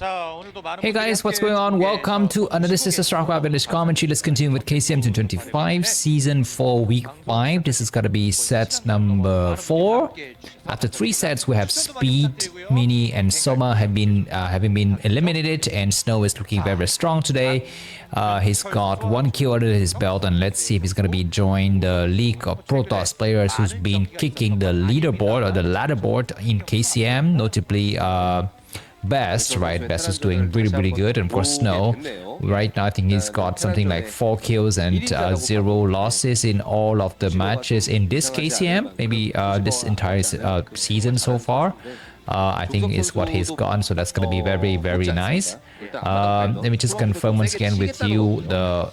Hey guys, what's going on? Welcome to another Starcraft English commentary. Let's continue with KCM 225 Season 4 Week 5. This is going to be set number 4. After 3 sets, we have Speed, Mini, and Soma have been having been eliminated, and Snow is looking very strong today. He's got 1 kill under his belt, and let's see if he's going to be join the league of Protoss players who's been kicking the leaderboard or the ladder board in KCM, notably Best, right? Best is doing really good, and of course Snow right now I think he's got something like 4 kills and 0 losses in all of the matches in this KCM, maybe this entire season so far. I think is what he's gotten, so that's going to be very nice. Let me just confirm once again with you the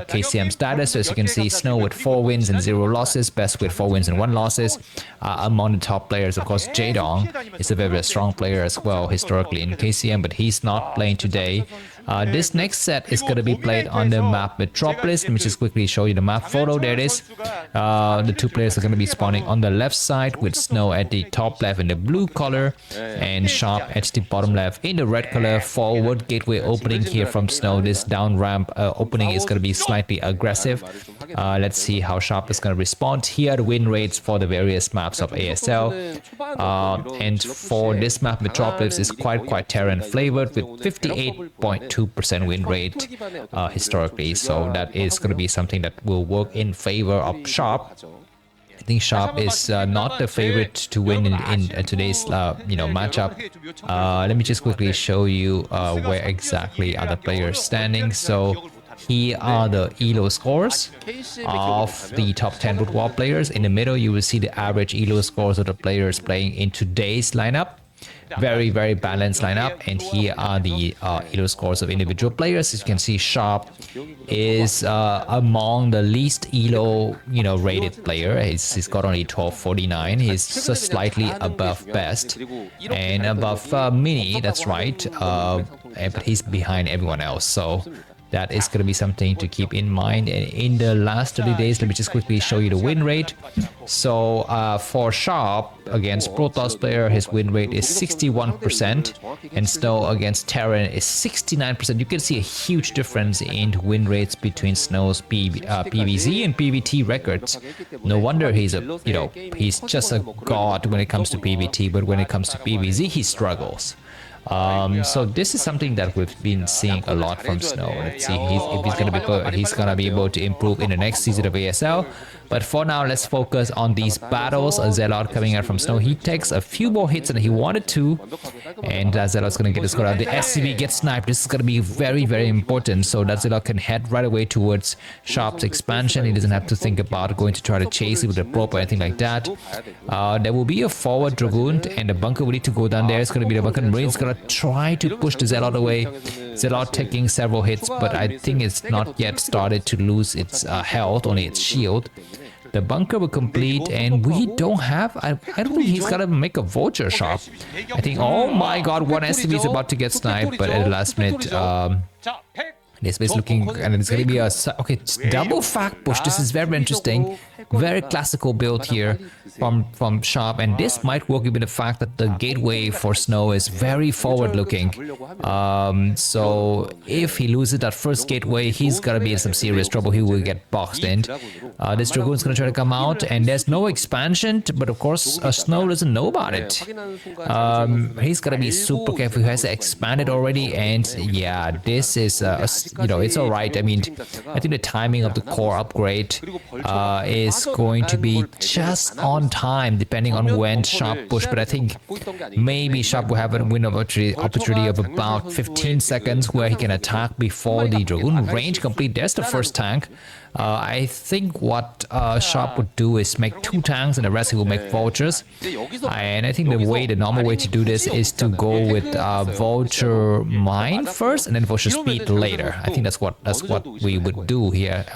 KCM status. So as you can see, Snow with 4 wins and 0 losses, Best with 4 wins and 1 losses. Among the top players, of course, Jaedong is a very strong player as well historically in KCM, but he's not playing today. This next set is going to be played on the map Metropolis. Let me just quickly show you the map photo. There it is. The 2 players are going to be spawning on the left side with Snow at the top left in the blue color and Sharp at the bottom left in the red color. Forward gateway opening here from Snow. This down ramp opening is going to be slightly aggressive. Let's see how Sharp is going to respond. Here are the win rates for the various maps of ASL. And for this map, Metropolis is quite Terran flavored with 58.2% win rate historically. So that is going to be something that will work in favor of Sharp. I think Sharp is not the favorite to win in today's matchup. Let me just quickly show you where exactly are the players standing. So here are the ELO scores of the top 10 Broodwar players. In the middle, you will see the average ELO scores of the players playing in today's lineup. Very balanced lineup. And here are the ELO scores of individual players. As you can see, Sharp is among the least ELO rated player. He's got only 1249. He's just slightly above Best and above Mini. That's right. But he's behind everyone else. So that is going to be something to keep in mind. And in the last 30 days, let me just quickly show you the win rate. So for Sharp against Protoss player, his win rate is 61%, and Snow against Terran is 69%. You can see a huge difference in win rates between Snow's PVZ and PVT records. No wonder he's he's just a god when it comes to PVT, but when it comes to PVZ, he struggles. So this is something that we've been seeing a lot from Snow. Let's see if he's gonna be able to improve in the next season of ASL. But for now, let's focus on these battles. Zelle coming out from Snow. He takes a few more hits than he wanted to, and Zelle's gonna get the score out. The SCV gets sniped. This is gonna be very important, so that Zelle can head right away towards Sharp's expansion. He doesn't have to think about going to try to chase it with a probe or anything like that. There will be a forward Dragoon, and the bunker will need to go down there. It's gonna be the bunker Marine. It's gonna try to push the Zelle away. Zelle taking several hits, but I think it's not yet started to lose its health, only its shield. The bunker will complete, and we don't have... I don't think he's gonna make a vulture Sharp. I think, oh my god, one SCV is about to get sniped, but at the last minute, this is looking, and it's gonna be a double fact push. This is very interesting, very classical build here from Sharp, and this might work given the fact that the gateway for Snow is very forward looking. So if he loses that first gateway, he's gonna be in some serious trouble. He will get boxed in. This Dragoon's gonna try to come out, and there's no expansion, but of course Snow doesn't know about it. He's gonna be super careful. He has expanded already, and yeah, this is it's all right. I mean, I think the timing of the core upgrade is going to be just on time, depending on when Sharp push. But I think maybe Sharp will have a win opportunity of about 15 seconds where he can attack before the Dragoon range complete. There's the first tank. I think what Sharp would do is make 2 tanks, and the rest he will make vultures. And I think the normal way to do this is to go with vulture mine first, and then vulture speed later. I think that's what we would do here.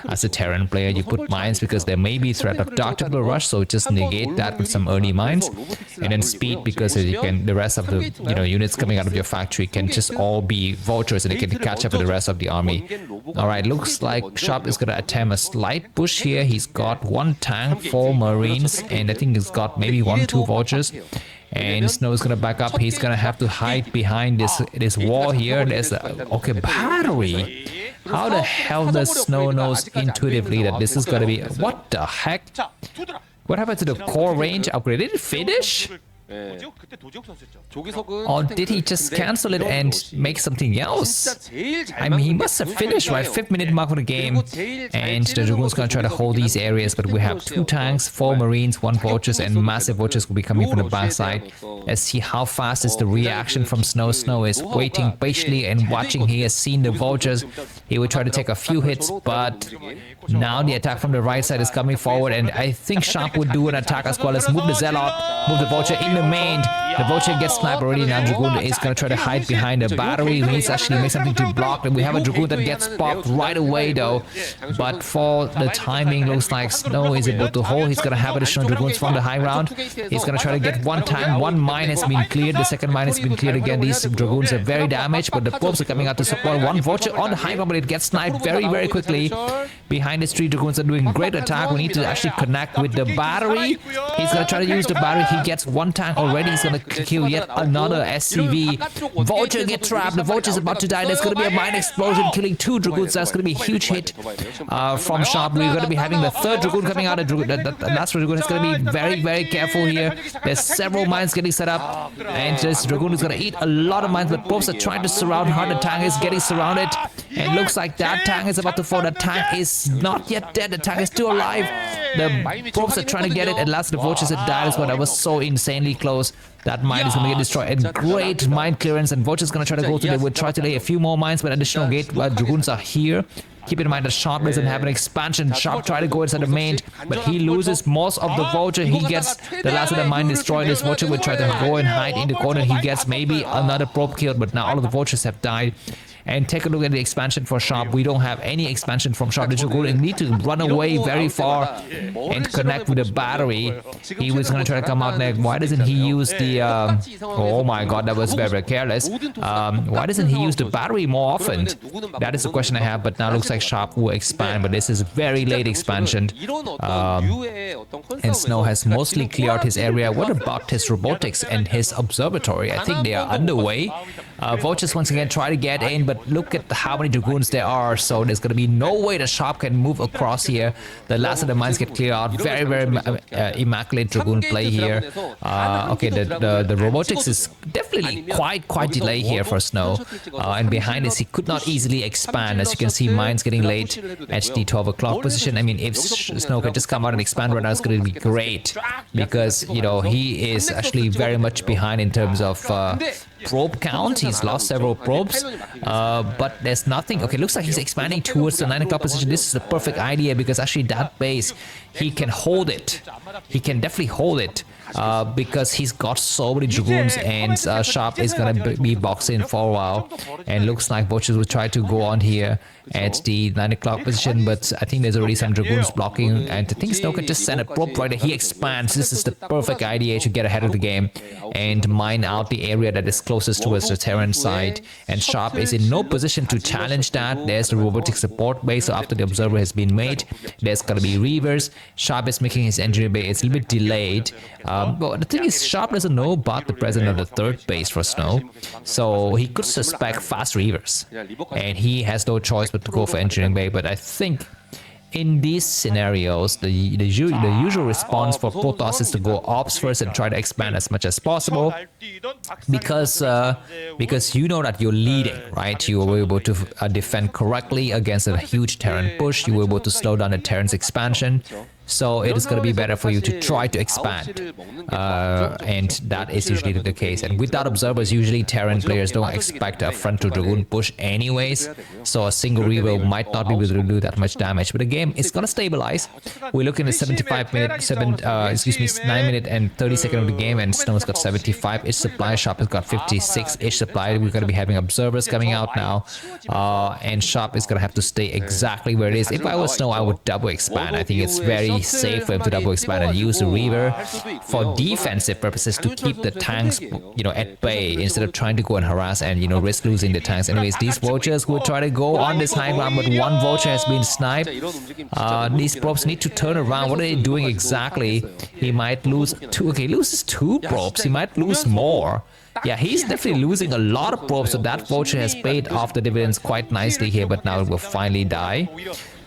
As a Terran player, you put mines because there may be threat of tactical rush, so just negate that with some early mines, and then speed because the rest of the units coming out of your factory can just all be vultures, and they can catch up with the rest of the army. All right, looks like Sharp is going to attempt a slight push here. He's got 1 tank, 4 marines, and I think he's got maybe 1-2 vultures. And Snow is gonna back up. He's gonna have to hide behind this wall here. There's a okay battery. How the hell does Snow knows intuitively that this is gonna be what the heck? What happened to the core range upgrade? Did it finish? Or did he just cancel it and make something else? I mean, he must have finished, right? 5th minute mark of the game. And the Dragoon's gonna try to hold these areas, but we have 2 tanks, 4 Marines, 1 Vultures, and massive Vultures will be coming from the backside. Let's see how fast is the reaction from Snow. Snow is waiting patiently and watching. He has seen the Vultures. He will try to take a few hits, but now the attack from the right side is coming forward, and I think Sharp would do an attack as well. Let's move the Zelle out, move the Vulture in the main. The Vulture gets sniped already. Now Dragoon is going to try to hide behind a battery. He needs to actually make something to block. And we have a Dragoon that gets popped right away though. But for the timing, looks like Snow is able to hold. He's going to have additional Dragoons from the high ground. He's going to try to get 1 tank. 1 mine has been cleared. The second mine has been cleared again. These Dragoons are very damaged, but the probes are coming out to support. 1 Vulture on the high ground, but it gets sniped very, very quickly. Behind his 3 Dragoons are doing great attack. We need to actually connect with the battery. He's going to try to use the battery. He gets 1 tank already. He's going to kill yet another SCV. Vulture get trapped. The Vulture is about to die. There's going to be a mine explosion killing 2 Dragoons. That's going to be a huge hit from Sharp. We're going to be having the 3rd Dragoon coming out. The last Dragoon is going to be very, very careful here. There's several mines getting set up, and this Dragoon is going to eat a lot of mines, but probes are trying to surround her. The tank is getting surrounded, and looks like that tank is about to fall. The tank is not yet dead. The tank is still alive. The probes are trying to get it. At last, the Vultures had died as well. That was so insanely close. That mine is going to get destroyed. And great mine clearance. And Vulture's going to try to go to. They would try to lay a few more mines, but additional gate Dragoons are here. Keep in mind that Sharp doesn't have an expansion. Sharp try to go inside the main, but he loses most of the Vulture. He gets the last of the mine destroyed. This Vulture will try to go and hide in the corner. He gets maybe another probe killed, but now all of the Vultures have died. And take a look at the expansion for Sharp. We don't have any expansion from Sharp. The Dragoon need to run away very far and connect with the battery. He was going to try to come out next. Why doesn't he use the... oh my god, that was very, very careless. Why doesn't he use the battery more often? That is the question I have, but now looks like Sharp will expand, but this is very late expansion. And Snow has mostly cleared his area. What about his robotics and his observatory? I think they are underway. Vultures once again try to get in, but look at how many Dragoons there are, so there's going to be no way the Sharp can move across here. The last of the mines get cleared out. Very, very immaculate Dragoon play here. Okay, the robotics is definitely quite delayed here for Snow. And behind this, he could not easily expand. As you can see, mines getting late at the 12 o'clock position. I mean, if Snow could just come out and expand right now, it's going to be great. Because, you know, he is actually very much behind in terms of... probe count. He's lost several probes, but there's nothing. Okay, looks like he's expanding towards the 9 o'clock position. This is the perfect idea because actually that base, he can hold it. He can definitely hold it because he's got so many Dragoons, and Sharp is going to be boxing for a while. And looks like Vultures will try to go on here at the 9 o'clock position, but I think there's already some Dragoons blocking, and I think Snow can just send a probe right there. He expands. This is the perfect idea to get ahead of the game and mine out the area that is closest towards the Terran side, and Sharp is in no position to challenge that. There's the robotic support base, so after the observer has been made, there's gonna be reavers. Sharp is making his engineer base. It's a little bit delayed, but the thing is, Sharp doesn't know about the presence of the 3rd base for Snow, so he could suspect fast reavers, and he has no choice but to go for engineering bay. But I think in these scenarios, the usual response for Protoss is to go ops first and try to expand as much as possible, because you know that you're leading, right? You were able to defend correctly against a huge Terran push. You were able to slow down the Terran's expansion. So it is going to be better for you to try to expand, and that is usually the case. And without observers, usually Terran players don't expect a frontal Dragoon push anyways, so a single reveal might not be able to do that much damage. But the game is going to stabilize. We're looking at 9 minute and 30 second of the game, and Snow's got 75-ish supply. Sharp has got 56-ish supply. We're going to be having observers coming out now, and Sharp is going to have to stay exactly where it is. If I was Snow, I would double expand. I think it's very very safe for him to double expand and use the Reaver for defensive purposes to keep the tanks, at bay instead of trying to go and harass and, risk losing the tanks. Anyways, these vultures will try to go on this high ground, but one vulture has been sniped. These probes need to turn around. What are they doing exactly? He might lose two. Okay, he loses 2 probes. He might lose more. Yeah, he's definitely losing a lot of probes, so that vulture has paid off the dividends quite nicely here, but now it will finally die.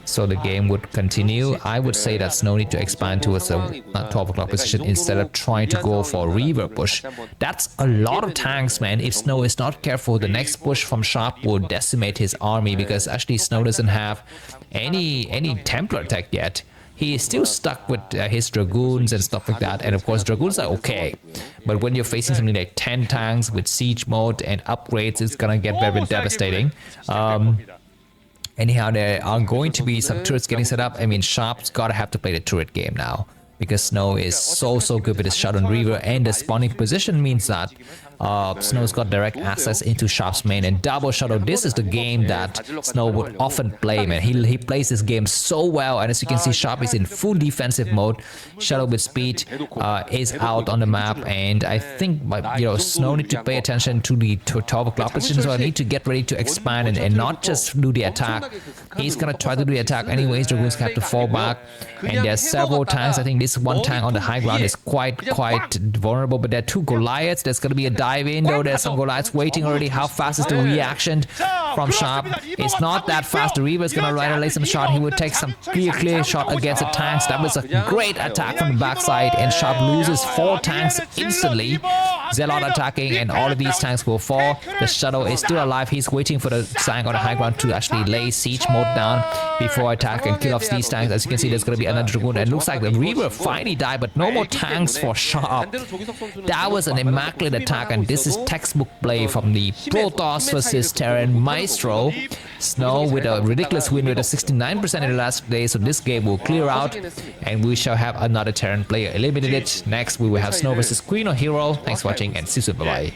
So the game would continue. I would say that's no need to expand towards the 12 o'clock position instead of trying to go for a Reaver push. That's a lot of tanks, man. If Snow is not careful, the next push from Sharp will decimate his army, because actually Snow doesn't have any Templar tech yet. He is still stuck with his Dragoons and stuff like that, and of course Dragoons are okay, but when you're facing something like 10 tanks with siege mode and upgrades, it's gonna get very devastating. Anyhow, there are going to be some turrets getting set up. I mean, Sharp's gotta have to play the turret game now, because Snow is so good with his Shadow and Reaver, and the spawning position means that Snow's got direct access into Sharp's main and double Shadow. This is the game that Snow would often play, man. He plays this game so well, and as you can see, Sharp is in full defensive mode. Shadow with speed is out on the map, and I think Snow need to pay attention to the 12 o'clock position, so I need to get ready to expand and not just do the attack. He's gonna try to do the attack anyways. Dragoons have to fall back, and there's several tanks. I think this one tank on the high ground is quite vulnerable, but there are 2 Goliaths. There's gonna be a dive in, though. There's some Goliaths waiting already. How fast is the reaction from Sharp? It's not that fast. The Reaver is gonna lay some shot. He would take some clear shot against the tanks. That was a great attack from the backside, and Sharp loses 4 tanks instantly. Zealot attacking, and all of these tanks will fall. The Shadow is still alive. He's waiting for the tank on the high ground to actually lay siege mode down before attack and kill off these tanks. As you can see, there's gonna be another Dragoon, and it looks like the Reaver finally died, but no more tanks for Sharp. That was an immaculate attack, and this is textbook play from the Protoss versus Terran Maestro. Snow with a ridiculous win rate of 69% in the last day, so this game will clear out, and we shall have another Terran player eliminated. Next, we will have Snow versus Queen or Hero. Thanks for watching, and see you soon. Bye-bye.